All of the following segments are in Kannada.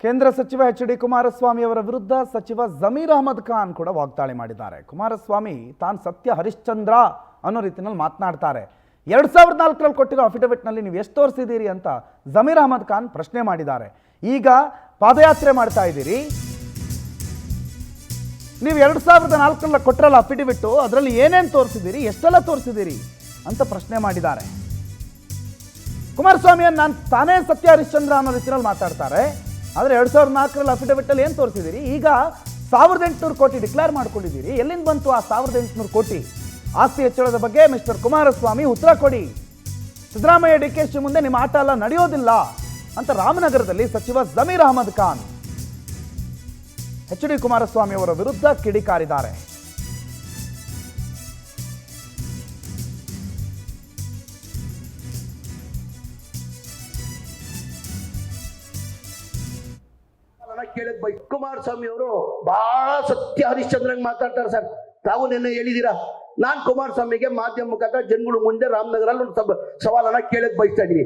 ಕೇಂದ್ರ ಸಚಿವ ಎಚ್.ಡಿ. ಕುಮಾರಸ್ವಾಮಿ ಅವರ ವಿರುದ್ಧ ಸಚಿವ ಜಮೀರ್ ಅಹಮದ್ ಖಾನ್ ಕೂಡ ವಾಗ್ದಾಳಿ ಮಾಡಿದ್ದಾರೆ. ಕುಮಾರಸ್ವಾಮಿ ತಾನು ಸತ್ಯ ಹರಿಶ್ಚಂದ್ರ ಅನ್ನೋ ರೀತಿಯಲ್ಲಿ ಮಾತನಾಡ್ತಾರೆ. 2004ರಲ್ಲಿ ಕೊಟ್ಟಿರೋ ಅಫಿಡವಿಟ್ನಲ್ಲಿ ನೀವು ಎಷ್ಟು ತೋರಿಸಿದ್ದೀರಿ ಅಂತ ಜಮೀರ್ ಅಹಮದ್ ಖಾನ್ ಪ್ರಶ್ನೆ ಮಾಡಿದ್ದಾರೆ. ಈಗ ಪಾದಯಾತ್ರೆ ಮಾಡ್ತಾ ಇದ್ದೀರಿ, ನೀವು 2004ರಲ್ಲಿ ಕೊಟ್ಟಿರಲ್ಲ ಅಫಿಡವಿಟ್ಟು, ಅದರಲ್ಲಿ ಏನೇನು ತೋರಿಸಿದ್ದೀರಿ, ಎಷ್ಟೆಲ್ಲ ತೋರಿಸಿದ್ದೀರಿ ಅಂತ ಪ್ರಶ್ನೆ ಮಾಡಿದ್ದಾರೆ. ಕುಮಾರಸ್ವಾಮಿಯನ್ನು ನಾನು ತಾನೇ ಸತ್ಯ ಹರಿಶ್ಚಂದ್ರ ಅನ್ನೋ ರೀತಿಯಲ್ಲಿ ಮಾತಾಡ್ತಾರೆ. ಆದರೆ 2004ರಲ್ಲಿ ಅಫಿಡವಿಟಲ್ಲಿ ಏನು ತೋರಿಸಿದ್ದೀರಿ? ಈಗ 1800 ಕೋಟಿ ಡಿಕ್ಲೇರ್ ಮಾಡ್ಕೊಂಡಿದ್ದೀರಿ. ಎಲ್ಲಿಂದ ಬಂತು ಆ 1800 ಕೋಟಿ? ಆಸ್ತಿ ಹೆಚ್ಚಳದ ಬಗ್ಗೆ ಮಿಸ್ಟರ್ ಕುಮಾರಸ್ವಾಮಿ ಉತ್ತರ ಕೊಡಿ. ಸಿದ್ದರಾಮಯ್ಯ ಡಿ.ಕೆ.ಶಿ ಮುಂದೆ ನಿಮ್ಮ ಆಟ ಎಲ್ಲ ನಡೆಯೋದಿಲ್ಲ ಅಂತ ರಾಮನಗರದಲ್ಲಿ ಸಚಿವ ಜಮೀರ್ ಅಹಮದ್ ಖಾನ್ ಎಚ್.ಡಿ. ಕುಮಾರಸ್ವಾಮಿ ಅವರ ವಿರುದ್ಧ ಕಿಡಿಕಾರಿದ್ದಾರೆ. ಕುಮಾರಸ್ವಾಮಿ ಅವರು ಬಹಳ ಸತ್ಯ ಹರಿಶ್ಚಂದ್ರಂಗ್ ಮಾತಾಡ್ತಾರೆ ಸರ್. ತಾವು ನಿನ್ನೆ ಹೇಳಿದೀರಾ, ನಾನ್ ಕುಮಾರಸ್ವಾಮಿಗೆ ಮಾಧ್ಯಮ ಮುಖಾಂತರ ಜನಗಳು ಮುಂದೆ ರಾಮನಗರಲ್ಲಿ ಒಂದು ಸವಾಲನ್ನ ಕೇಳಕ್ ಬಯಸ್ತಾ ಇದೀನಿ.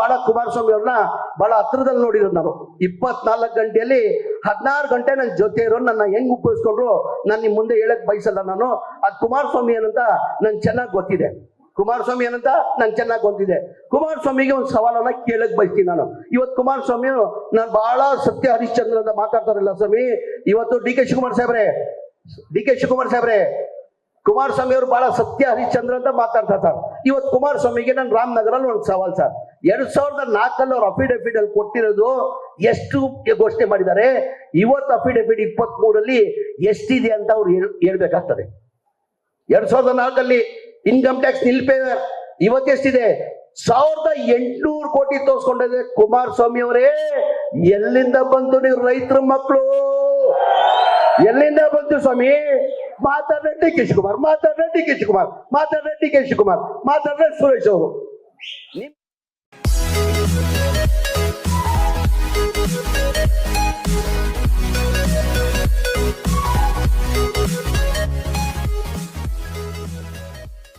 ಬಹಳ ಕುಮಾರಸ್ವಾಮಿ ಅವ್ರನ್ನ ಬಹಳ ಹತ್ರದಲ್ಲಿ ನೋಡಿದ್ರು. ನಾನು 24 ಗಂಟೆಯಲ್ಲಿ 16 ಗಂಟೆ ನನ್ನ ಜೊತೆ ಇರೋ ನನ್ನ ಹೆಂಗ್ ಉಪಯೋಗಿಸ್ಕೊಂಡ್ರು ನಾನು ನಿಮ್ ಮುಂದೆ ಹೇಳಕ್ ಬಯಸಲ್ಲ. ನಾನು ಅದ್ ಕುಮಾರಸ್ವಾಮಿ ಏನಂತ ನನ್ ಚೆನ್ನಾಗಿ ಗೊತ್ತಿದೆ. ಕುಮಾರಸ್ವಾಮಿ ಏನಂತ ನಂಗೆ ಚೆನ್ನಾಗಿ ಗೊತ್ತಿದೆ. ಕುಮಾರಸ್ವಾಮಿಗೆ ಒಂದು ಸವಾಲನ್ನ ಕೇಳಕ್ ಬಯಸ್ತೀನಿ ನಾನು. ಇವತ್ತು ಕುಮಾರಸ್ವಾಮಿ ನಾನು ಬಹಳ ಸತ್ಯ ಹರಿಶ್ಚಂದ್ರ ಅಂತ ಮಾತಾಡ್ತಾರಲ್ಲ ಸ್ವಾಮಿ. ಇವತ್ತು ಡಿ.ಕೆ. ಶಿವಕುಮಾರ್ ಸಾಹೇಬ್ರೆ ಕುಮಾರಸ್ವಾಮಿ ಅವರು ಬಹಳ ಸತ್ಯ ಹರಿಶ್ಚಂದ್ರ ಅಂತ ಮಾತಾಡ್ತಾರೆ ಸರ್. ಇವತ್ತು ಕುಮಾರಸ್ವಾಮಿಗೆ ನಾನು ರಾಮನಗರಲ್ಲಿ ಒಂದು ಸವಾಲ್ ಸರ್. 2004ರಲ್ಲಿ ಅವ್ರ ಅಫಿಡವಿಟ್ ಅಲ್ಲಿ ಕೊಟ್ಟಿರೋದು ಎಷ್ಟು ಘೋಷಣೆ ಮಾಡಿದ್ದಾರೆ, ಇವತ್ತು ಅಫಿಡವಿಟ್ 23ರಲ್ಲಿ ಎಷ್ಟಿದೆ ಅಂತ ಅವ್ರು ಹೇಳ್ಬೇಕಾಗ್ತದೆ. 2004ರಲ್ಲಿ ಇನ್ಕಮ್ ಟ್ಯಾಕ್ಸ್ ನಿಲ್ಪೇವರ್ ಇವತ್ತೆಷ್ಟಿದೆ? 1800 ಕೋಟಿ ತೋರಿಸ್ಕೊಂಡಿದೆ. ಕುಮಾರಸ್ವಾಮಿ ಅವರೇ, ಎಲ್ಲಿಂದ ಬಂತು ನೀವು ರೈತರ ಮಕ್ಕಳು? ಎಲ್ಲಿಂದ ಬಂತು ಸ್ವಾಮಿ? ಮಾತಾಡ್ರೆ ಡಿ.ಕೆ. ಶಿವಕುಮಾರ್, ಮಾತಾಡ್ರೆ ಸುರೇಶ್ ಅವರು.